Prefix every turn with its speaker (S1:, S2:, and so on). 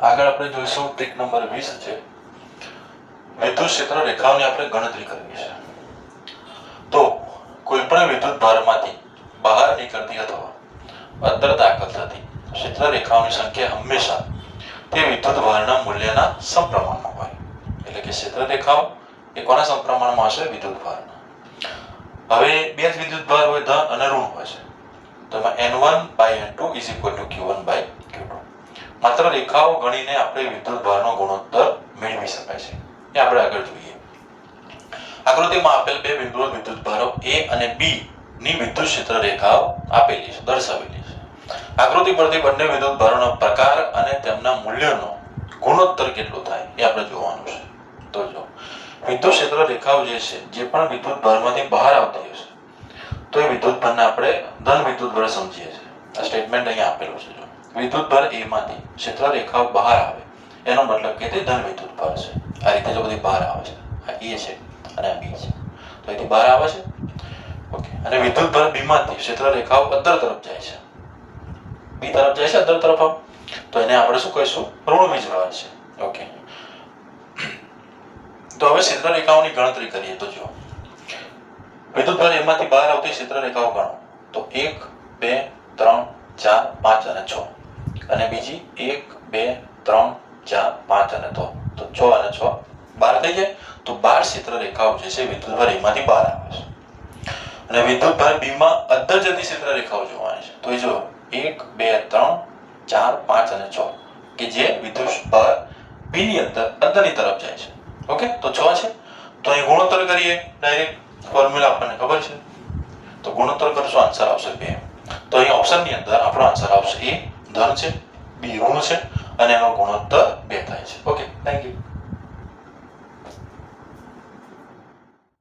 S1: આગળ આપણે જોઈશું ટ્રીક નંબર 20 છે વિદ્યુત ક્ષેત્ર રેખાઓની આપણે ગણતરી કરવી છે. તો કોઈપણ વિદ્યુત ભારમાંથી બહાર નીકળતી અથવા અંદર દાખલ થતી ક્ષેત્ર રેખાઓની સંખ્યા હંમેશા તે વિદ્યુત ભારના મૂલ્યના સમપ્રમાણમાં હોય. એટલે કે ક્ષેત્ર રેખાઓ એ કોના સમપ્રમાણમાં હશે? વિદ્યુત ભારના. હવે બે જ વિદ્યુત ભાર હોય, ધન અને ઋણ હોય છે. તો એમાં N1/N2 = Q1/Q2. માત્ર રેખાઓ ગણીને આપણે વિદ્યુત ભારનો ગુણોત્તર મેળવી શકાય છે. એ આપણે આગળ જોઈએ. આકૃતિમાં આપેલ બે બિંદુઓ વિદ્યુત ભારો A અને B ની વિદ્યુત ક્ષેત્ર રેખાઓ આપેલી છે, દર્શાવેલી છે. આકૃતિ પરથી બંને વિદ્યુત ભારોના પ્રકાર અને તેમના મૂલ્યનો ગુણોત્તર કેટલો થાય એ આપણે જોવાનું છે. તો જો વિદ્યુત ક્ષેત્ર રેખાઓ જે છે, જે પણ વિદ્યુત ભારમાંથી બહાર આવતી હશે તો એ વિદ્યુત ભારને આપણે ધન વિદ્યુત ભાર સમજીએ છીએ. આ સ્ટેટમેન્ટ અહીંયા આપેલું છે. જો વિદ્યુત ભાર A માંથી ક્ષેત્ર રેખાઓ બહાર આવે એનો મતલબ કે તે ધન વિદ્યુત ભાર છે. આ રીતે જો બધી બહાર આવે છે, આ A છે અને આ B છે, તો અહીંથી બહાર આવે છે. ઓકે. અને વિદ્યુત ભાર B માંથી ક્ષેત્ર રેખાઓ અંદર તરફ જાય છે, B તરફ જાય છે, અંદર તરફ આવ, તો એને આપણે શું કહીશું? ઋણ વીજભાર છે. ઓકે. તો હવે ક્ષેત્ર રેખાઓની ગણતરી કરીએ. તો જો વિદ્યુત ભાર એમાંથી બહાર આવતી ક્ષેત્ર રેખાઓ ગણો તો 1 2 3 4 5 અને 6, અને બીજી 1 2 3 4 5 અને 3, તો 6 અને 6 12 થઈ જાય. તો 12 ક્ષેત્ર રેખાઓ જે છે વિદ્યુત ભાર એમાંથી બહાર આવે છે. અને વિદ્યુત ભાર B માં અંદર જતી ક્ષેત્ર રેખાઓ જોવાની છે. તો એ જો 1 2 3 4 5 અને 6 કે જે વિદ્યુત ભાર B ની અંદરની તરફ જાય છે. ઓકે. તો 6 છે. તો અહીં ગુણોત્તર કરીએ. ડાયરેક્ટ ફોર્મ્યુલા આપણને ખબર છે, તો ગુણોત્તર કરશો આન્સર આવશે 2. તો અહીં ઓપ્શનની અંદર આપણો આન્સર આવશે A ધન છે, B ઋણ છે, અને એનો ગુણોત્તર 2 થાય છે. ઓકે. Thank you.